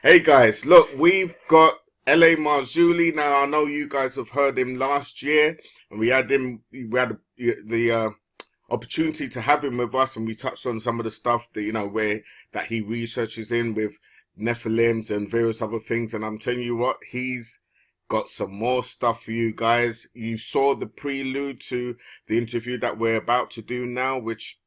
Hey guys, look, we've got LA Marzulli now. I know you guys have heard him last year, and we had the opportunity to have him with us, and we touched on some of the stuff that where that he researches in with Nephilims and various other things. And I'm telling you what, he's got some more stuff for you guys. You saw the prelude to the interview that we're about to do now, which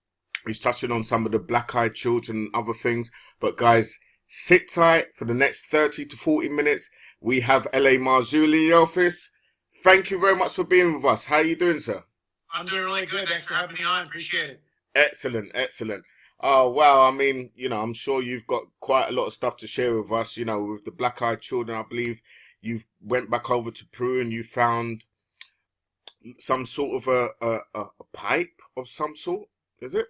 is touching on some of the black-eyed children and other things. But guys, sit tight for the next 30 to 40 minutes. We have LA Marzulli in the office. Thank you very much for being with us. How are you doing, sir? I'm doing really good. Thanks for having me on. Appreciate it. Excellent, excellent. Oh, wow. I mean, I'm sure you've got quite a lot of stuff to share with us, with the black-eyed children. I believe you went back over to Peru and you found some sort of a pipe of some sort, is it?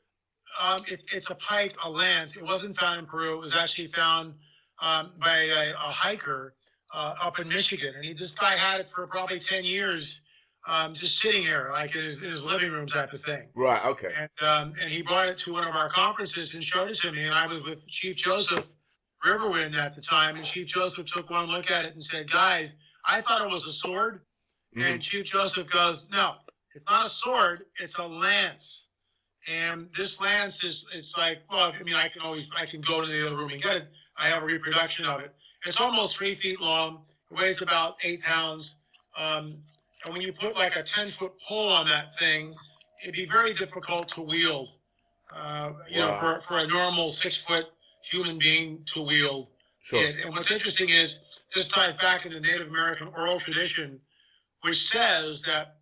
It's a pike, a lance. It wasn't found in Peru. It was actually found by a hiker up in Michigan. And this guy had it for probably 10 years, just sitting here, like in his living room type of thing. Right, okay. And he brought it to one of our conferences and showed it to me. And I was with Chief Joseph Riverwind at the time. And Chief Joseph took one look at it and said, guys, I thought it was a sword. And Chief Joseph goes, no, it's not a sword. It's a lance. And this lance it's like, well, I mean, I can go to the other room and get it. I have a reproduction of it. It's almost 3 feet long. It weighs about 8 pounds. And when you put like a 10-foot pole on that thing, it'd be very difficult to wield, Wow. for a normal 6-foot human being to wield Sure. it. And what's interesting is this ties back in the Native American oral tradition, which says that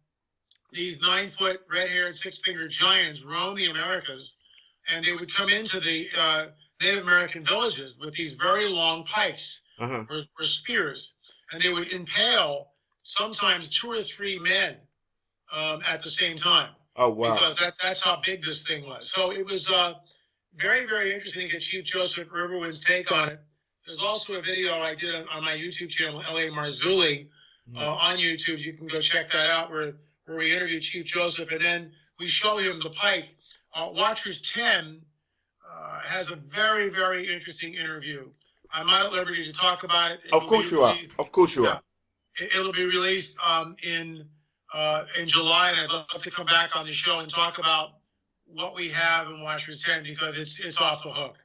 these 9-foot red-haired, six-fingered giants roamed the Americas, and they would come into the Native American villages with these very long pikes or spears, and they would impale sometimes 2 or 3 men at the same time. Oh, wow. Because that's how big this thing was. So it was very, very interesting to get Chief Joseph Riverwind's take on it. There's also a video I did on my YouTube channel, LA Marzulli, on YouTube. You can go check that out where we interview Chief Joseph, and then we show him the pike. Watchers 10 has a very, very interesting interview. I'm not at liberty to talk about it. Of course you are. Of course you are. It'll be released in July, and I'd love to come back on the show and talk about what we have in Watchers 10 because it's off the hook.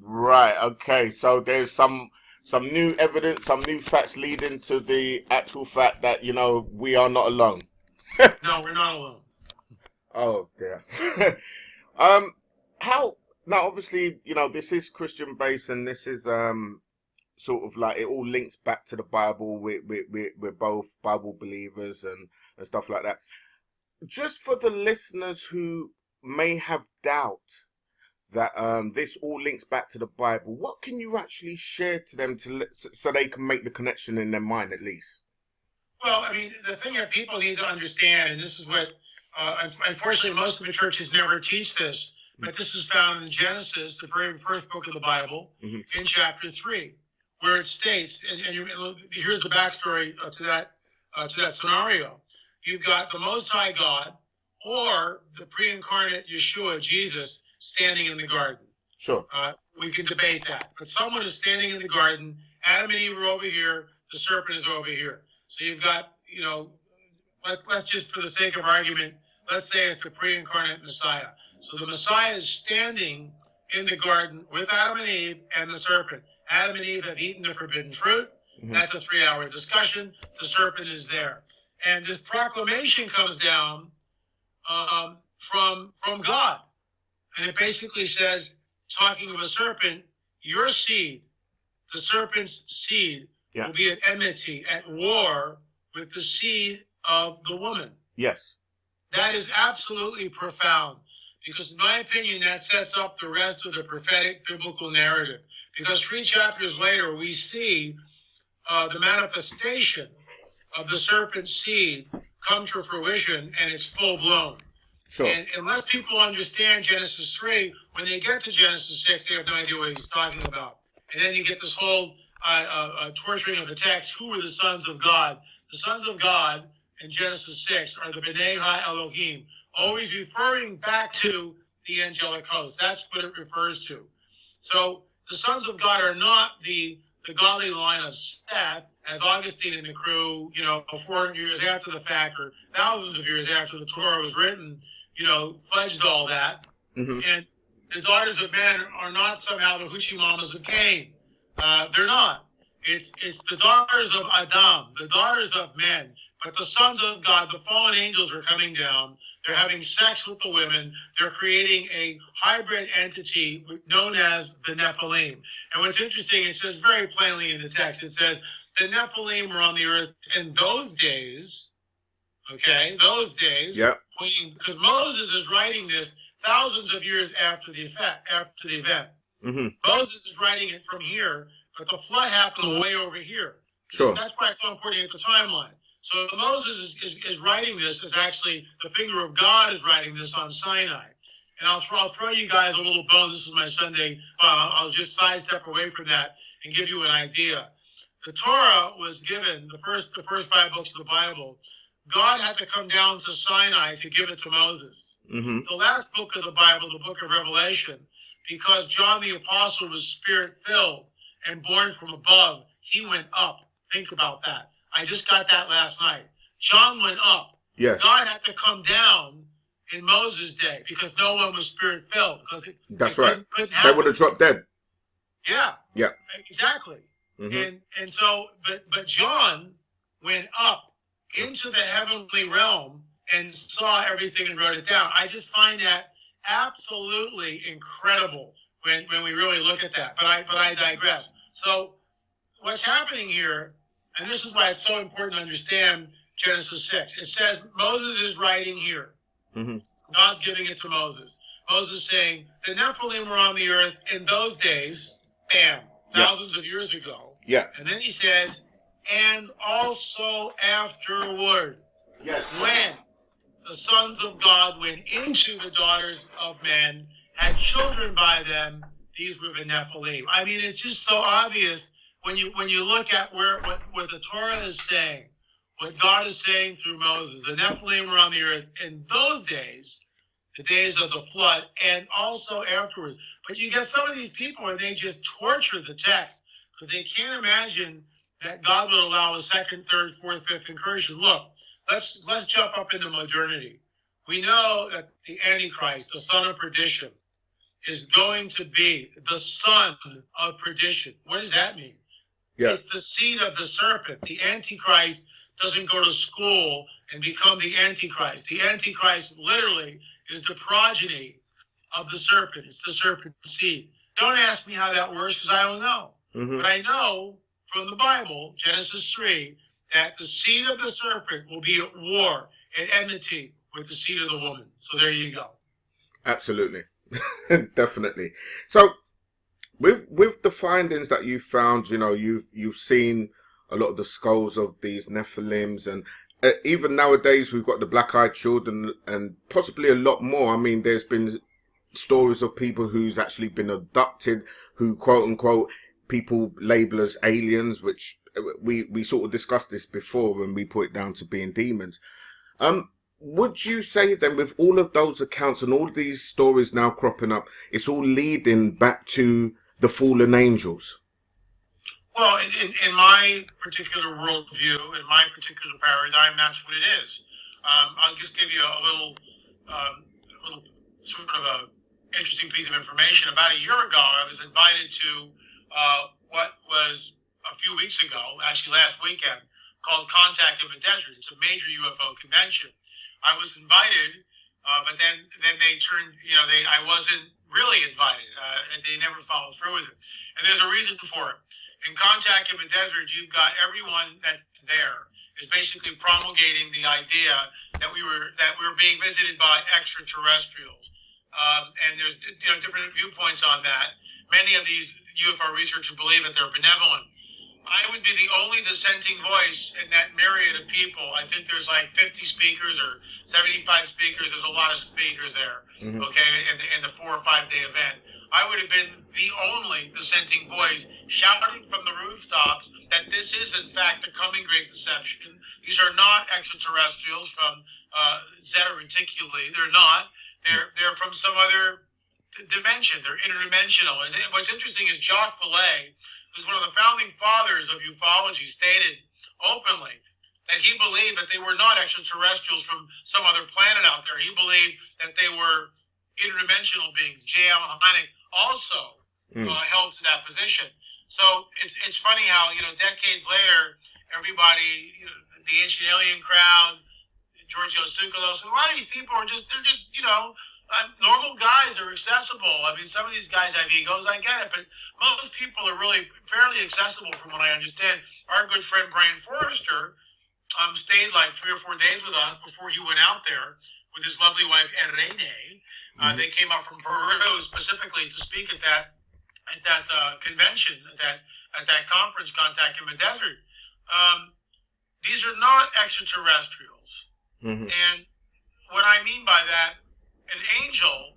Right. Okay. So there's some new evidence, some new facts leading to the actual fact that we are not alone. No, we're not alone. Oh dear. How now? Obviously, this is Christian based, and this is sort of like it all links back to the Bible. We're both Bible believers and stuff like that. Just for the listeners who may have doubt that this all links back to the Bible, what can you actually share to them so they can make the connection in their mind at least? Well, I mean, the thing that people need to understand, and this is what, unfortunately, most of the churches never teach this, but this is found in Genesis, the very first book of the Bible, in chapter 3, where it states, and here's the backstory to that scenario. You've got the Most High God or the pre-incarnate Yeshua, Jesus, standing in the garden. Sure. We can debate that. But someone is standing in the garden. Adam and Eve are over here. The serpent is over here. So you've got, let's just for the sake of argument, let's say it's the pre-incarnate Messiah. So the Messiah is standing in the garden with Adam and Eve and the serpent. Adam and Eve have eaten the forbidden fruit. That's a 3-hour discussion. The serpent is there. And this proclamation comes down from God. And it basically says, talking of a serpent, your seed, the serpent's seed, will be at enmity, at war with the seed of the woman. Yes. That is absolutely profound because, in my opinion, that sets up the rest of the prophetic biblical narrative. Because 3 chapters later, we see the manifestation of the serpent's seed come to fruition, and it's full blown. Sure. And unless people understand Genesis 3, when they get to Genesis 6, they have no idea what he's talking about. And then you get this whole torturing of the text. Who are the sons of God? The sons of God in Genesis 6 are the B'nai Ha-Elohim, always referring back to the angelic host. That's what it refers to. So the sons of God are not the the godly line of Seth, as Augustine and the crew, 400 years after the fact, or thousands of years after the Torah was written, fledged all that. Mm-hmm. And the daughters of men are not somehow the hoochie mamas of Cain. They're not. It's the daughters of Adam, the daughters of men. But the sons of God, the fallen angels, are coming down. They're having sex with the women. They're creating a hybrid entity known as the Nephilim. And what's interesting, it says very plainly in the text, it says, the Nephilim were on the earth in those days. Okay, those days. Yeah. Because Moses is writing this thousands of years after the event. Mm-hmm. Moses is writing it from here, but the flood happened way over here. Sure. That's why it's so important at the timeline. So Moses is writing this as actually the finger of God is writing this on Sinai. And I'll throw you guys a little bone. This is my Sunday. I'll just sidestep away from that and give you an idea. The Torah was given, the first 5 books of the Bible. God had to come down to Sinai to give it to Moses. Mm-hmm. The last book of the Bible, the book of Revelation, because John the Apostle was spirit-filled and born from above, he went up. Think about that. I just got that last night. John went up. Yes. God had to come down in Moses' day because no one was spirit-filled. That's right. They would have dropped dead. Yeah. Yeah. Exactly. Mm-hmm. And so, but John went up into the heavenly realm and saw everything and wrote it down. I just find that absolutely incredible when we really look at that. But I digress. So what's happening here, and this is why it's so important to understand Genesis 6. It says Moses is writing here. Mm-hmm. God's giving it to Moses. Moses saying, the Nephilim were on the earth in those days, bam, thousands of years ago. Yeah. And then he says, and also afterward, yes, when the sons of God went into the daughters of men, had children by them, these were the Nephilim. I mean, it's just so obvious when you look at what the Torah is saying, what God is saying through Moses. The Nephilim were on the earth in those days, the days of the flood, and also afterwards. But you get some of these people and they just torture the text because they can't imagine that God would allow a second, third, fourth, fifth incursion. Look, let's jump up into modernity. We know that the Antichrist, the son of perdition, is going to be the son of perdition. What does that mean? Yeah. It's the seed of the serpent. The Antichrist doesn't go to school and become the Antichrist. The Antichrist literally is the progeny of the serpent. It's the serpent seed. Don't ask me how that works because I don't know. Mm-hmm. But I know from the Bible, Genesis 3, that the seed of the serpent will be at war and enmity with the seed of the woman. So there you go. Absolutely. Definitely. So with the findings that you found, you've seen a lot of the skulls of these Nephilims, and even nowadays we've got the black-eyed children and possibly a lot more. I mean, there's been stories of people who's actually been abducted, who quote unquote people label as aliens, which we sort of discussed this before when we put it down to being demons. Would you say then, with all of those accounts and all of these stories now cropping up, it's all leading back to the fallen angels? Well, in my particular worldview, in my particular paradigm, that's what it is. I'll just give you a little sort of a interesting piece of information. About a year ago, I was invited to what was a few weeks ago, actually last weekend, called Contact in the Desert. It's a major UFO convention. I was invited, but then they turned, I wasn't really invited. And they never followed through with it. And there's a reason for it. In Contact in the Desert, you've got everyone that's there is basically promulgating the idea that we were being visited by extraterrestrials. And there's different viewpoints on that. Many of these UFO researchers believe that they're benevolent. I would be the only dissenting voice in that myriad of people. I think there's like 50 speakers or 75 speakers. There's a lot of speakers there, okay, in the 4 or 5 day event. I would have been the only dissenting voice shouting from the rooftops that this is, in fact, the coming great deception. These are not extraterrestrials from Zeta Reticuli. They're not. They're from some other dimension. They're interdimensional. And what's interesting is Jacques Vallée, who's one of the founding fathers of ufology, stated openly that he believed that they were not extraterrestrials from some other planet out there. He believed that they were interdimensional beings. J. Allen Hynek also held to that position. So it's funny how, decades later, everybody, the ancient alien crowd, Giorgio Tsoukalos, and a lot of these people are they're just, normal guys. Are accessible. I mean, some of these guys have egos. I get it, but most people are really fairly accessible, from what I understand. Our good friend Brian Forrester stayed like 3 or 4 days with us before he went out there with his lovely wife Irene. They came up from Peru specifically to speak at that convention, at that conference, Contact in the Desert. These are not extraterrestrials. And what I mean by that, an angel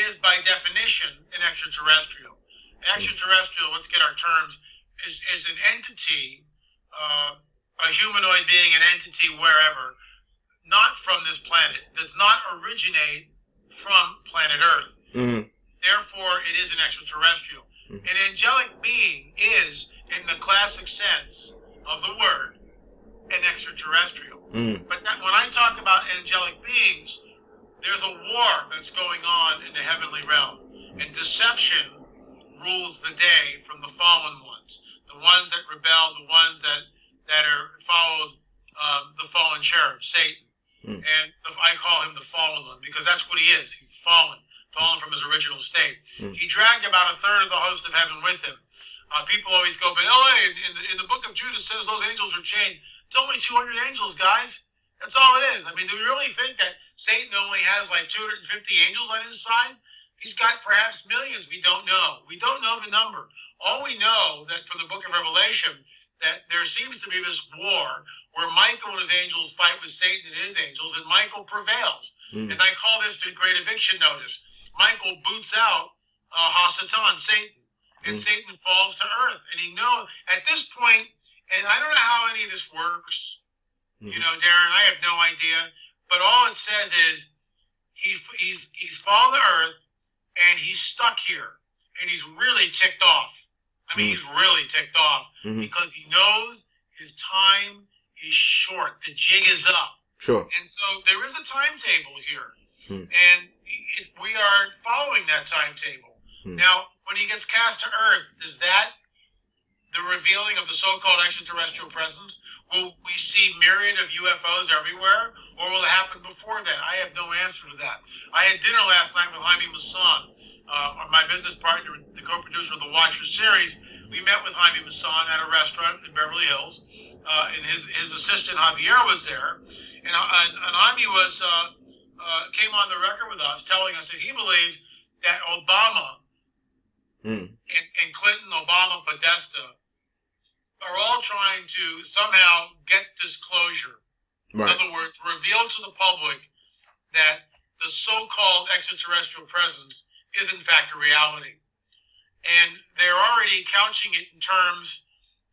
is by definition an extraterrestrial. An extraterrestrial, let's get our terms, is an entity, a humanoid being, an entity wherever, not from this planet. It does not originate from planet Earth. Therefore, it is an extraterrestrial. An angelic being is, in the classic sense of the word, an extraterrestrial. But when I talk about angelic beings, there's a war that's going on in the heavenly realm, and deception rules the day from the fallen ones, the ones that rebel, the ones that are followed the fallen cherub, Satan. And I call him the fallen one because that's what he is. He's fallen from his original state. He dragged about a third of the host of heaven with him. People always go, but in the book of Jude it says those angels are chained. It's only 200 angels, guys. That's all it is. I mean, do we really think that Satan only has like 250 angels on his side? He's got perhaps millions. We don't know. We don't know the number. All we know that from the book of Revelation, that there seems to be this war where Michael and his angels fight with Satan and his angels, and Michael prevails. And I call this the Great Eviction Notice. Michael boots out Hasatan, Satan, and Satan falls to earth. And he knows at this point, and I don't know how any of this works. Darren, I have no idea. But all it says is he's fallen to earth, and he's stuck here, and he's really ticked off. I mean, he's really ticked off because he knows his time is short. The jig is up. Sure. And so there is a timetable here, and we are following that timetable. Now, when he gets cast to earth, does that the revealing of the so-called extraterrestrial presence? Will we see myriad of UFOs everywhere, or will it happen before that? I have no answer to that. I had dinner last night with Jaime Maussan, my business partner, the co-producer of the Watchers series. We met with Jaime Maussan at a restaurant in Beverly Hills, and his assistant Javier was there, and Jaime came on the record with us, telling us that he believes that Obama and Clinton, Obama, Podesta are all trying to somehow get disclosure. Right. In other words, reveal to the public that the so-called extraterrestrial presence is in fact a reality. And they're already couching it in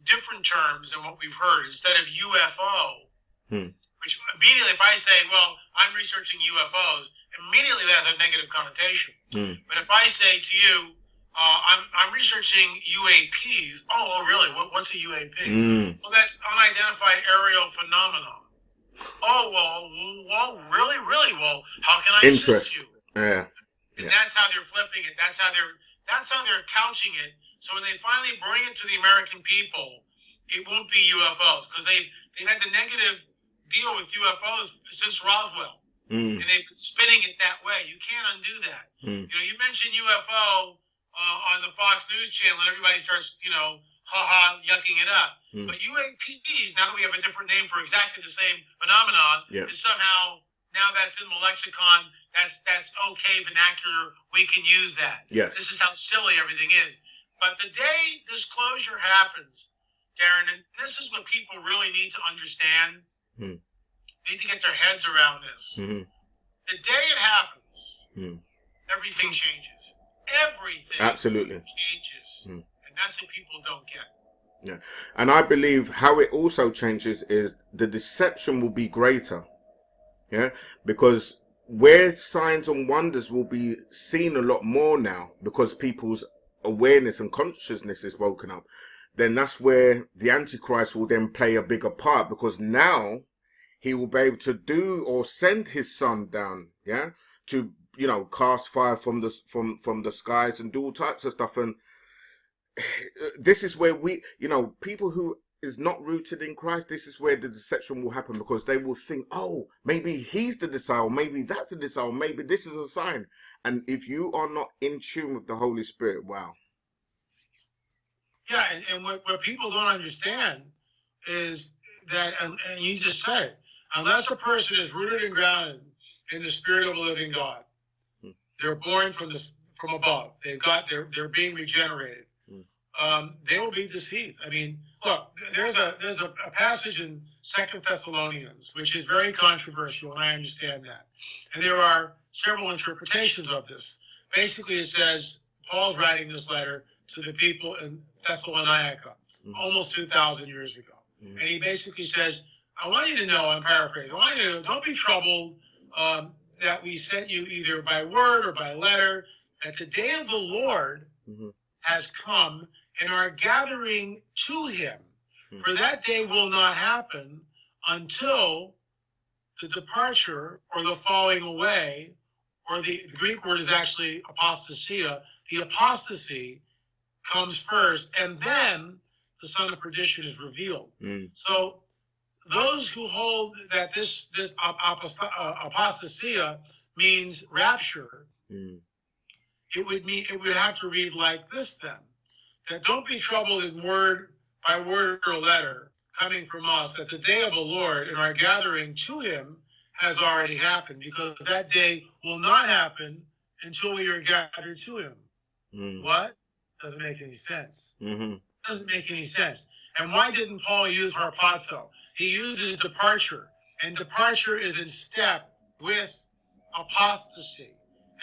different terms than what we've heard. Instead of UFO, which immediately, if I say, well, I'm researching UFOs, immediately that has a negative connotation. But if I say to you, I'm researching UAPs. Oh, really? What's a UAP? Well, that's unidentified aerial phenomenon. Oh, well, really? Well, how can I assist you? Yeah. And that's how they're flipping it. That's how they're couching it. So when they finally bring it to the American people, it won't be UFOs because they've had the negative deal with UFOs since Roswell, and they've been spinning it that way. You can't undo that. You mentioned UFO on the Fox News channel, and everybody starts, yucking it up. But UAPs, now that we have a different name for exactly the same phenomenon, is somehow now that's in the lexicon. That's okay, vernacular. We can use that. Yes. This is how silly everything is. But the day disclosure happens, Darren, and this is what people really need to understand. Need to get their heads around this. The day it happens, everything changes. Everything absolutely changes. And that's what people don't get. Yeah. And I believe how it also changes is the deception will be greater. Yeah. Because where signs and wonders will be seen a lot more now because people's awareness and consciousness is woken up, then that's where the Antichrist will then play a bigger part, because now he will be able to do or send his son down, yeah, to, you know, cast fire from the skies and do all types of stuff. And this is where we, you know, people who is not rooted in Christ, this is where the deception will happen, because they will think, oh, maybe he's the disciple, maybe that's the disciple, maybe this is a sign. And if you are not in tune with the Holy Spirit, wow. Yeah, and what people don't understand is that, and you just said it, unless a person is rooted and grounded in the Spirit of the living God, they're born from above. They're being regenerated. They will be deceived. I mean, look, there's a passage in 2 Thessalonians which is very controversial, and I understand that. And there are several interpretations of this. Basically, it says Paul's writing this letter to the people in Thessalonica almost 2,000 years ago, and he basically says, "I want you to know," I'm paraphrasing, "I want you to don't be troubled that we sent you either by word or by letter, that the day of the Lord has come, and are gathering to him. For that day will not happen until the departure or the falling away," or the Greek word is actually apostasia. The apostasy comes first, and then the son of perdition is revealed. So those who hold that this apostasia means rapture, it would have to read like this then: that don't be troubled in word by word or letter coming from us, that the day of the Lord and our gathering to him has already happened, because that day will not happen until we are gathered to him. What? Doesn't make any sense. Doesn't make any sense. And why didn't Paul use harpazo? He uses departure, and departure is in step with apostasy.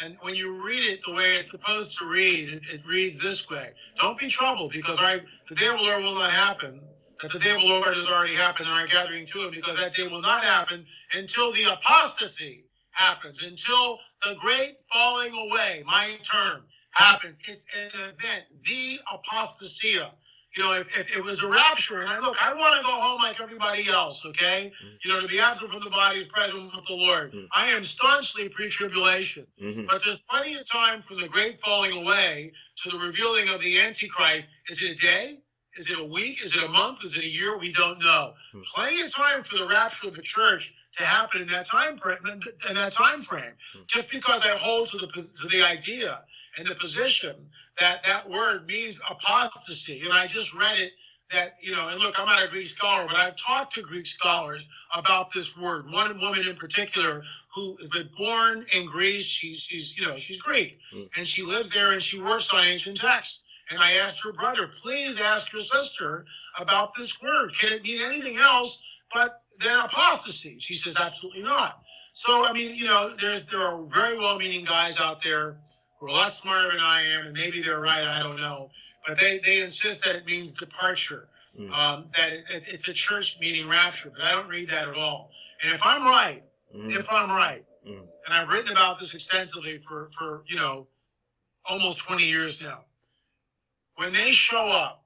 And when you read it the way it's supposed to read, it reads this way: don't be troubled, because the day of the Lord will not happen, that the day of the Lord has already happened and our gathering to him, because that day will not happen until the apostasy happens, until the great falling away, my term, happens. It's an event, the apostasia. You know, if it was a rapture, and I want to go home like everybody else, okay? You know, to be absent from the body is present with the Lord. I am staunchly pre-tribulation. But there's plenty of time from the great falling away to the revealing of the Antichrist. Is it a day? Is it a week? Is it a month? Is it a year? We don't know. Plenty of time for the rapture of the church to happen in that time frame. Just because I hold to the idea and the position that word means apostasy. And I just read it, that, you know, and look, I'm not a Greek scholar, but I've talked to Greek scholars about this word. One woman in particular who has been born in Greece, she's Greek, and she lives there and she works on ancient texts. And I asked her brother, please ask your sister about this word. Can it mean anything else but than apostasy? She says, absolutely not. So, I mean, you know, there are very well-meaning guys out there who are a lot smarter than I am, and maybe they're right, I don't know. But they insist that it means departure, that it's a church meaning rapture. But I don't read that at all. And if I'm right, and I've written about this extensively for you know, almost 20 years now, when they show up,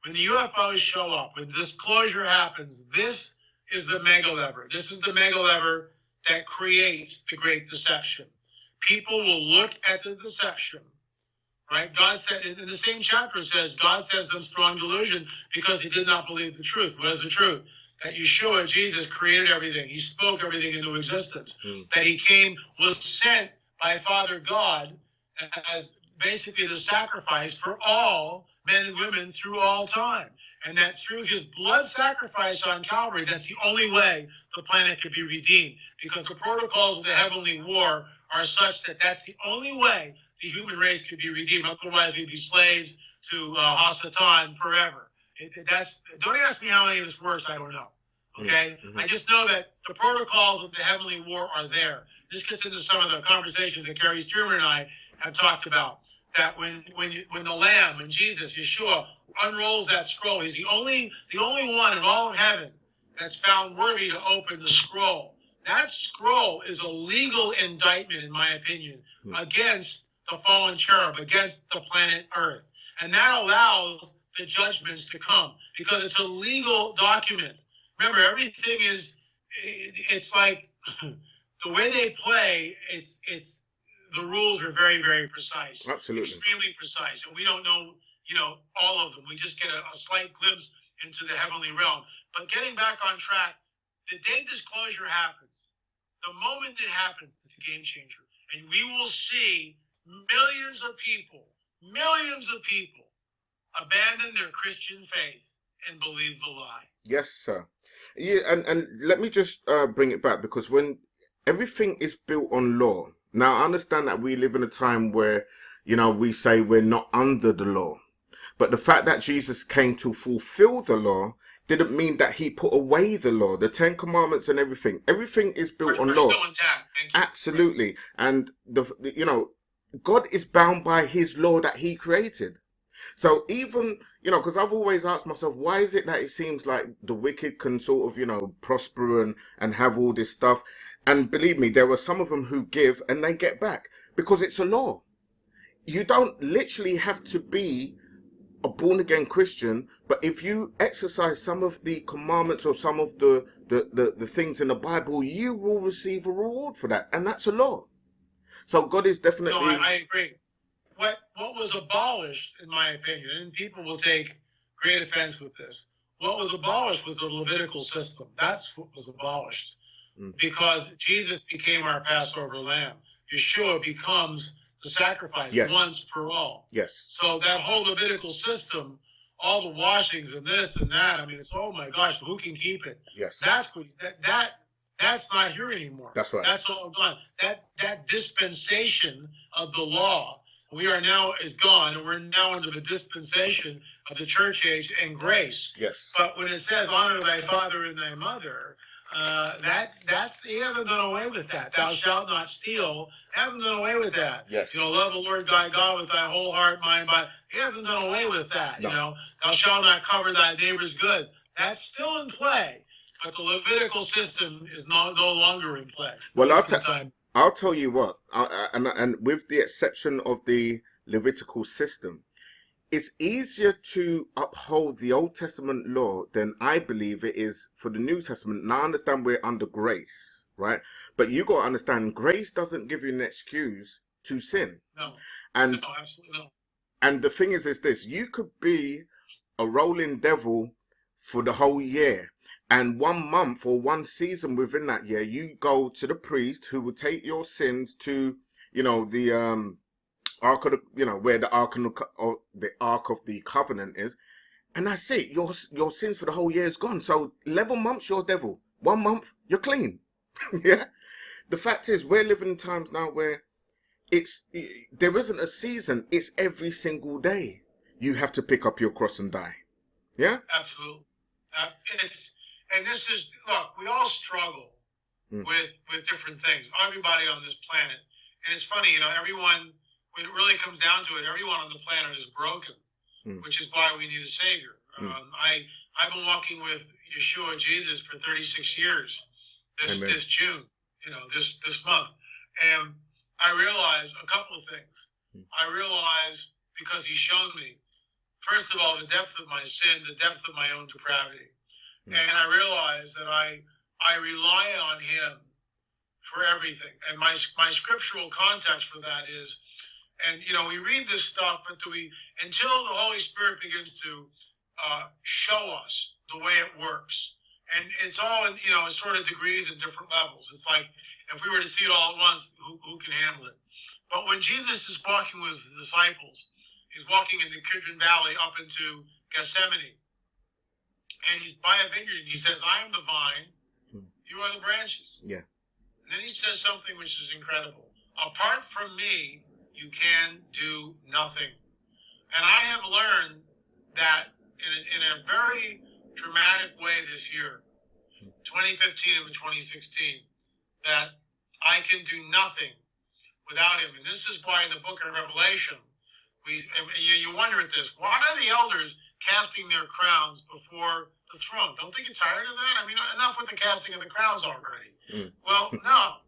when the UFOs show up, when disclosure happens, this is the mega lever. This is the mega lever that creates the great deception. People will look at the deception, right? God said, in the same chapter, it says, God says them strong delusion because he did not believe the truth. What is the truth? That Yeshua, Jesus, created everything. He spoke everything into existence. That he came, was sent by Father God as basically the sacrifice for all men and women through all time. And that through his blood sacrifice on Calvary, that's the only way the planet could be redeemed. Because the protocols of the heavenly war are such that that's the only way the human race could be redeemed. Otherwise, we'd be slaves to Hasatan forever. Don't ask me how any of this works. I don't know. Okay? I just know that the protocols of the heavenly war are there. This gets into some of the conversations that Gary Stearman and I have talked about. That when the Lamb and Jesus, Yeshua, unrolls that scroll, he's the only one in all of heaven that's found worthy to open the scroll. That scroll is a legal indictment, in my opinion, against the fallen cherub, against the planet Earth. And that allows the judgments to come because it's a legal document. Remember, everything is, it's like the way they play, it's the rules are very, very precise. Absolutely. Extremely precise. And we don't know, all of them. We just get a slight glimpse into the heavenly realm. But getting back on track, the day disclosure happens, the moment it happens, it's a game changer. And we will see millions of people abandon their Christian faith and believe the lie. Yes, sir. Yeah, and let me just bring it back, because when everything is built on law, now I understand that we live in a time where, we say we're not under the law. But the fact that Jesus came to fulfill the law didn't mean that he put away the law, the 10 Commandments and everything. Everything is built on law. Still intact. Thank you. Absolutely. And God is bound by his law that he created. So even, because I've always asked myself, why is it that it seems like the wicked can sort of, prosper and have all this stuff? And believe me, there are some of them who give and they get back because it's a law. You don't literally have to be a born-again Christian, but if you exercise some of the commandments or some of the things in the Bible, you will receive a reward for that. And that's a law. So God is definitely... No, I agree. What was abolished, in my opinion, and people will take great offense with this, what was abolished was the Levitical system. That's what was abolished. Because Jesus became our Passover lamb. Yeshua becomes the sacrifice once for all. Yes. So that whole Levitical system, all the washings and this and that, I mean, it's, oh my gosh, who can keep it? Yes. That's not here anymore. That's right. That's all gone. That dispensation of the law is gone, and we're now under the dispensation of the church age and grace. Yes. But when it says honor thy father and thy mother, he hasn't done away with that. Thou shalt not steal. Hasn't done away with that. Yes. Love the Lord thy God with thy whole heart, mind, body. He hasn't done away with that. No. Thou shalt not cover thy neighbor's goods. That's still in play, but the Levitical system is no longer in play. Well, I'll tell you what, and with the exception of the Levitical system, it's easier to uphold the Old Testament law than I believe it is for the New Testament. Now, I understand we're under grace, right? But you got to understand, grace doesn't give you an excuse to sin. No, no, absolutely no. And the thing is this, you could be a rolling devil for the whole year. And 1 month or 1 season within that year, you go to the priest who will take your sins to, the Ark of the, where the Ark of the Covenant is, and that's it. Your sins for the whole year is gone. So 11 months you're devil, 1 month you're clean. Yeah. The fact is, we're living in times now where there isn't a season. It's every single day you have to pick up your cross and die. Yeah. Absolutely. And this is, look, we all struggle with different things. Everybody on this planet, and it's funny, everyone. When it really comes down to it, everyone on the planet is broken, which is why we need a savior. I've been walking with Yeshua Jesus for 36 years. This June, this month, and I realized a couple of things. I realized because he's shown me, first of all, the depth of my sin, the depth of my own depravity, and I realized that I rely on him for everything. And my scriptural context for that is. And, we read this stuff, but until the Holy Spirit begins to show us the way it works. And it's all in, sort of degrees and different levels. It's like, if we were to see it all at once, who can handle it? But when Jesus is walking with his disciples, he's walking in the Kidron Valley up into Gethsemane. And he's by a vineyard, and he says, I am the vine, you are the branches. Yeah. And then he says something which is incredible. Apart from me, you can do nothing. And I have learned that in a very dramatic way this year, 2015 and 2016, that I can do nothing without him. And this is why in the book of Revelation, you wonder at this, why are the elders casting their crowns before the throne. Don't they get tired of that? I mean, enough with the casting of the crowns already. Well, no,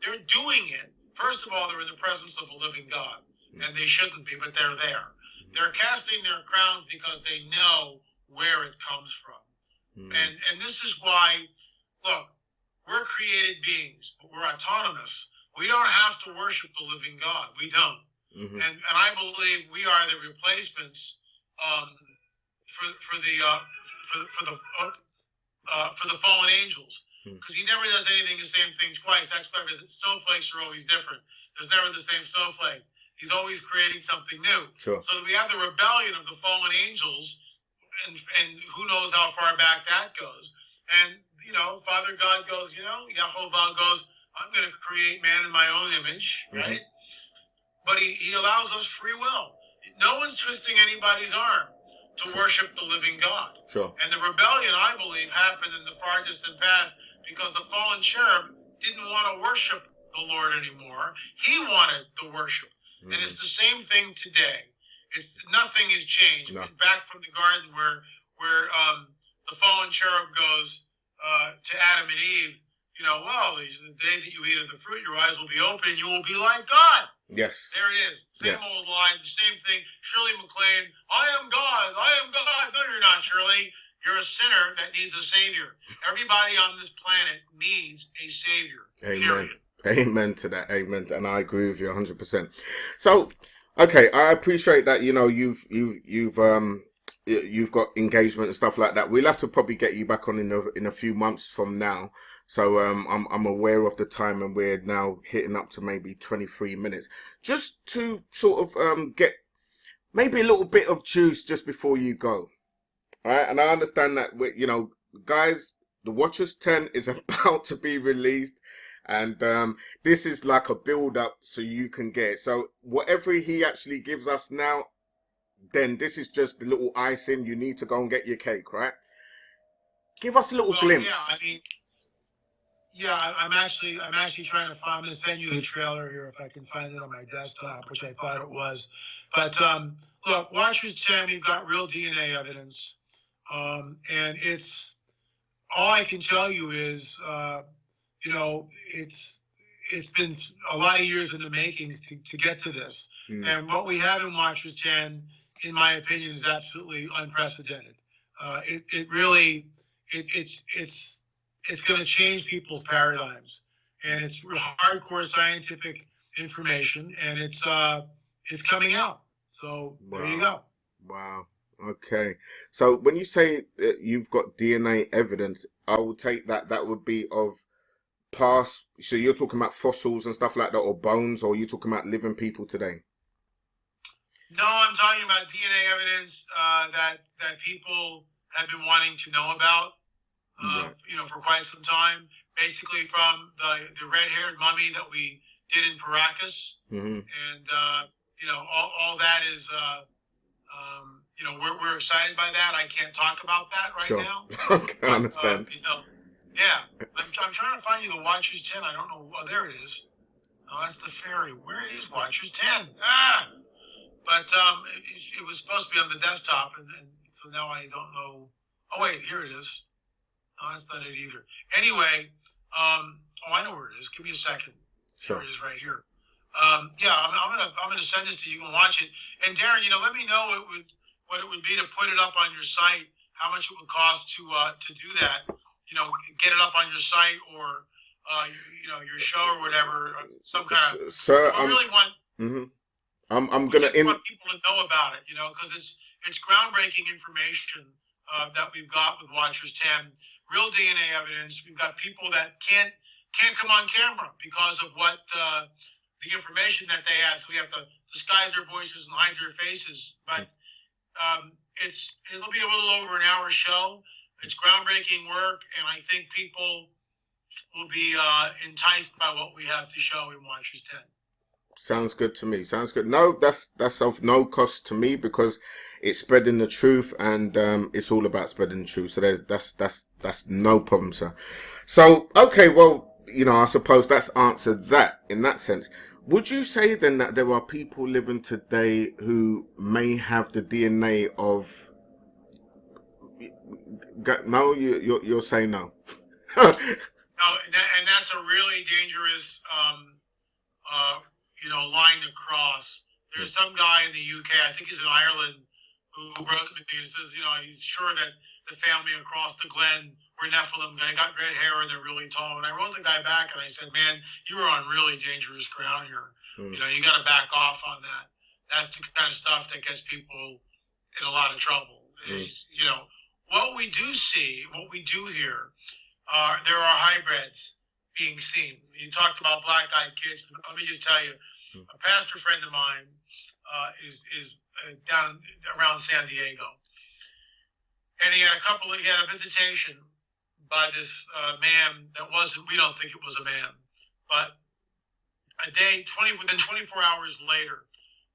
they're doing it. First of all, they're in the presence of a living God, and they shouldn't be, but they're there. They're casting their crowns because they know where it comes from. And this is why, look, we're created beings, but we're autonomous. We don't have to worship the living God. We don't. And I believe we are the replacements for the fallen angels, because he never does anything the same thing twice. That's why snowflakes are always different. There's never the same snowflake. He's always creating something new. Sure. So we have the rebellion of the fallen angels, and who knows how far back that goes. And Father God goes, Yahovah goes, I'm going to create man in my own image, right? But he allows us free will. No one's twisting anybody's arm to worship the living God. Sure. And the rebellion, I believe, happened in the far distant past because the fallen cherub didn't want to worship the Lord anymore. He wanted the worship. And it's the same thing today. Nothing has changed. No. Back from the garden where the fallen cherub goes to Adam and Eve, well, the day that you eat of the fruit, your eyes will be open and you will be like God. Yes. There it is. Same old line, the same thing. Shirley MacLaine, I am God. I am God. No, you're not, Shirley. You're a sinner that needs a savior. Everybody on this planet needs a savior. Amen. Period. Amen to that. Amen. And I agree with you 100%. So, okay, I appreciate that. You've got engagement and stuff like that. We'll have to probably get you back on in a few months from now. So I'm aware of the time, and we're now hitting up to maybe 23 minutes, just to sort of get maybe a little bit of juice just before you go. All right, and I understand that guys, The Watchers 10 is about to be released, and this is like a build up so you can get it. So whatever he actually gives us now, then this is just the little icing. You need to go and get your cake, right? Give us a little glimpse. Yeah, I'm actually trying to find. I'm going to send you the trailer here if I can find it on my desktop, which I thought it was. But look, Watchers 10, we've got real DNA evidence, and it's all I can tell you is, it's been a lot of years in the makings to get to this, and what we have in Watchers 10, in my opinion, is absolutely unprecedented. It's going to change people's paradigms, and it's hardcore scientific information, and it's coming out. So Wow. There you go. Wow. Okay. So when you say that you've got DNA evidence, I will take that would be of past. So you're talking about fossils and stuff like that, or bones, or you're talking about living people today? No, I'm talking about DNA evidence that people have been wanting to know about. For quite some time, basically from the red-haired mummy that we did in Paracas, and all that is, we're excited by that. I can't talk about that right now. Okay, I understand. I'm trying to find you the Watchers 10. I don't know. Oh, there it is. Oh, that's the fairy. Where is Watchers 10? But it was supposed to be on the desktop, and so now I don't know. Oh wait, here it is. No, that's not it either. Anyway, I know where it is. Give me a second. Sure. Here it is, right here. I'm gonna send this to you. You can watch it. And Darren, let me know what it would be to put it up on your site. How much it would cost to do that? Get it up on your site or your show or whatever. Some kind of. Sir, I really want. I'm gonna want people to know about it. Because it's groundbreaking information that we've got with Watchers 10. Real DNA evidence. We've got people that can't come on camera because of what the information that they have. So we have to disguise their voices and hide their faces. But it'll be a little over an hour show. It's groundbreaking work, and I think people will be enticed by what we have to show in Watchers 10. Sounds good to me. Sounds good. No, that's of no cost to me because it's spreading the truth, and it's all about spreading the truth. So that's no problem, sir. So okay, well, I suppose that's answered that in that sense. Would you say then that there are people living today who may have the DNA of No, you're saying no. No, and that's a really dangerous, line to cross. There's some guy in the UK, I think he's in Ireland, who wrote to me and says, he's sure that the family across the Glen were Nephilim. They got red hair and they're really tall. And I wrote the guy back and I said, man, you are on really dangerous ground here. You got to back off on that. That's the kind of stuff that gets people in a lot of trouble. What we do see, what we do hear, there are hybrids being seen. You talked about black-eyed kids. Let me just tell you, a pastor friend of mine is down around San Diego, and he had a visitation by this man that wasn't. We don't think it was a man, but within 24 hours later,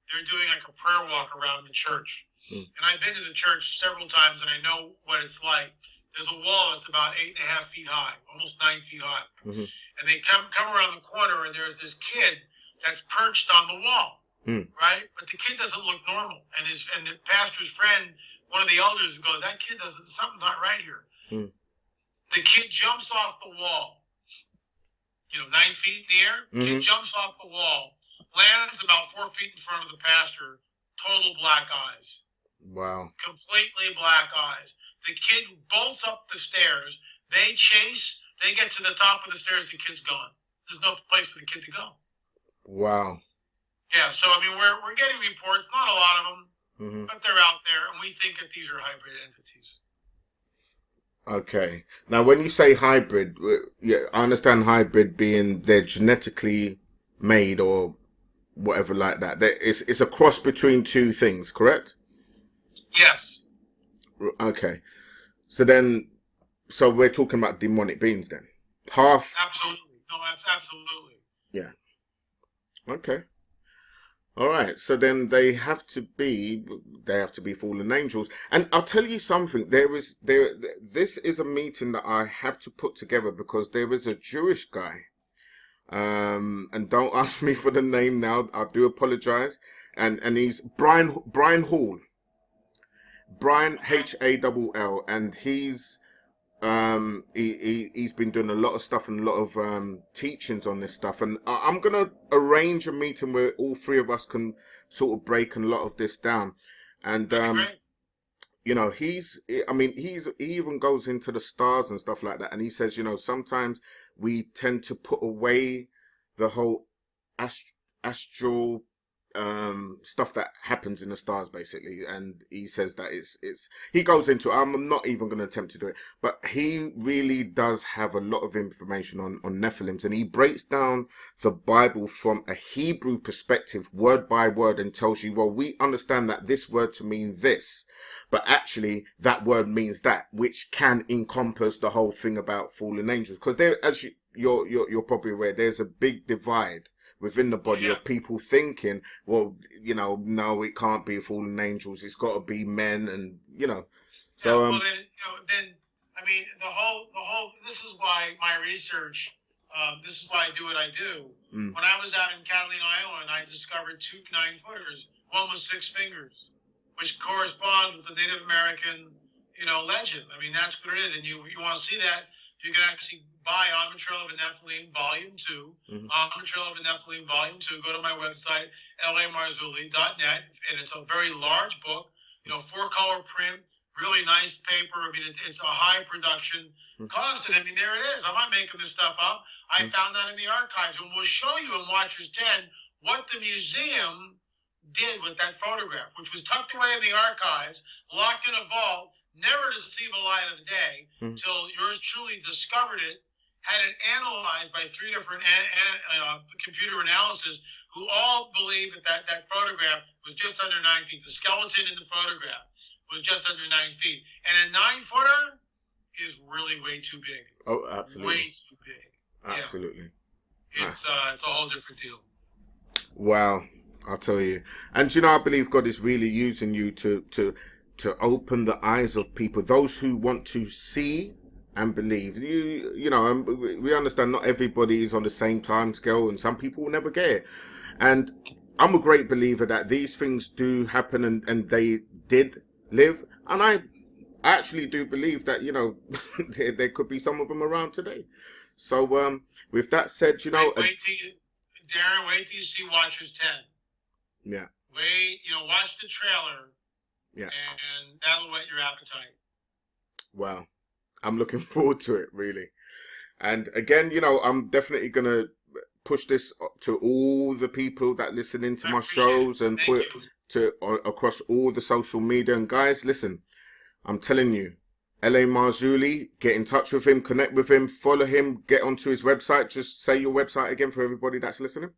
they're doing like a prayer walk around the church. And I've been to the church several times, and I know what it's like. There's a wall that's about 8.5 feet high, almost 9 feet high. And they come around the corner, and there's this kid that's perched on the wall, right? But the kid doesn't look normal. And the pastor's friend, one of the elders, goes, that kid something's not right here. The kid jumps off the wall, 9 feet in the air. Kid jumps off the wall, lands about 4 feet in front of the pastor, total black eyes. Wow. Completely black eyes. The kid bolts up the stairs. They chase. They get to the top of the stairs. The kid's gone. There's no place for the kid to go. Wow. Yeah. So we're getting reports. Not a lot of them, but they're out there, and we think that these are hybrid entities. Okay. Now, when you say hybrid, I understand hybrid being they're genetically made or whatever like that. It's a cross between two things, correct? Yes. Okay. So we're talking about demonic beings then. Absolutely. No, absolutely. Yeah. Okay. All right. So then they have to be fallen angels. And I'll tell you something. This is a meeting that I have to put together because there is a Jewish guy. And don't ask me for the name now. I do apologize. And he's Brian Hall. Brian Hall, and he's been doing a lot of stuff and a lot of teachings on this stuff, and I'm gonna arrange a meeting where all three of us can sort of break a lot of this down. And he even goes into the stars and stuff like that, and he says, sometimes we tend to put away the whole astral stuff that happens in the stars, basically. And he says that he goes into it. I'm not even going to attempt to do it, but he really does have a lot of information on Nephilims, and he breaks down the Bible from a Hebrew perspective, word by word, and tells you, well, we understand that this word to mean this, but actually that word means that, which can encompass the whole thing about fallen angels. Because there, as you're probably aware, there's a big divide within the body of people thinking, well, no, it can't be fallen angels. It's got to be men, and So the whole. This is why my research. This is why I do what I do. When I was out in Catalina Island, I discovered 2 9-footers. One with 6 fingers, which corresponds with the Native American, legend. I mean, that's what it is. And you want to see that, you can actually buy On the Trail of a Nephilim Volume 2. On the Trail of a Nephilim Volume 2. Go to my website, lamarzulli.net, and it's a very large book, 4-color print, really nice paper. I mean, it's a high production cost. And I mean, there it is. I'm not making this stuff up. I found that in the archives. And we'll show you in Watchers 10 what the museum did with that photograph, which was tucked away in the archives, locked in a vault, never to see the light of day, until yours truly discovered it, had it analyzed by 3 different computer analysis, who all believe that photograph was just under 9 feet. The skeleton in the photograph was just under 9 feet. And a 9-footer is really way too big. Oh, absolutely. Way too big. Absolutely. Yeah. It's a whole different deal. Wow. I'll tell you. And, I believe God is really using you to open the eyes of people, those who want to see and believe. And we understand not everybody is on the same time scale, and some people will never get it. And I'm a great believer that these things do happen, and they did live. And I actually do believe that, you know, there could be some of them around today. So, with that said, you know, wait till you, Darren, wait till you see Watchers 10. yeah, Wait, you know, watch the trailer. yeah. And that'll whet your appetite. Wow. I'm looking forward to it, really. And again, you know, I'm definitely going to push this to all the people that listen into my shows and put it to across all the social media. And guys, listen, I'm telling you, L.A. Marzulli, get in touch with him, connect with him, follow him, get onto his website. Just say your website again for everybody that's listening.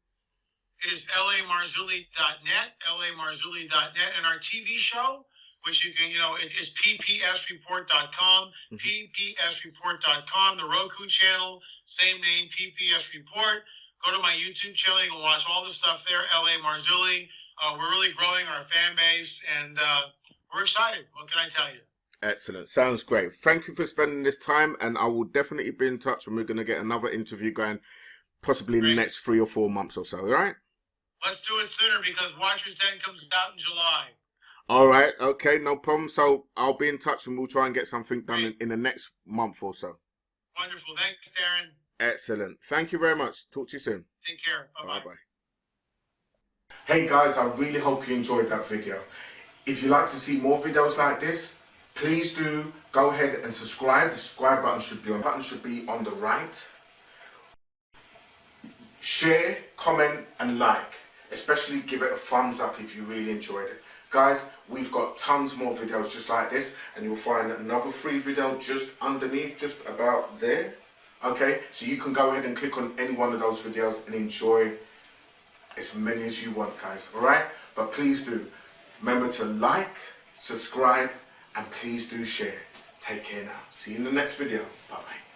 It is lamarzulli.net, lamarzulli.net, and our TV show, which you can, you know, it is ppsreport.com, ppsreport.com, the Roku channel, same name, PPS Report. Go to my YouTube channel, you can watch all the stuff there, L.A. Marzulli. We're really growing our fan base, and we're excited. What can I tell you? Excellent. Sounds great. Thank you for spending this time, and I will definitely be in touch, and we're going to get another interview going possibly in the next 3 or 4 months or so, all right? Let's do it sooner because Watchers 10 comes out in July. All right. Okay, no problem. So I'll be in touch, and we'll try and get something done in the next month or so. Wonderful. Thanks, Darren. Excellent. Thank you very much. Talk to you soon. Take care. Bye-bye. Bye-bye. Hey guys, I really hope you enjoyed that video. If you'd like to see more videos like this, please do go ahead and subscribe. The subscribe button should be on the right. Share, comment and like. Especially give it a thumbs up if you really enjoyed it. Guys, we've got tons more videos just like this, and you'll find another free video just underneath, just about there. Okay, so you can go ahead and click on any one of those videos and enjoy as many as you want, guys. All right, but please do remember to like, subscribe, and please do share. Take care now. See you in the next video. Bye bye.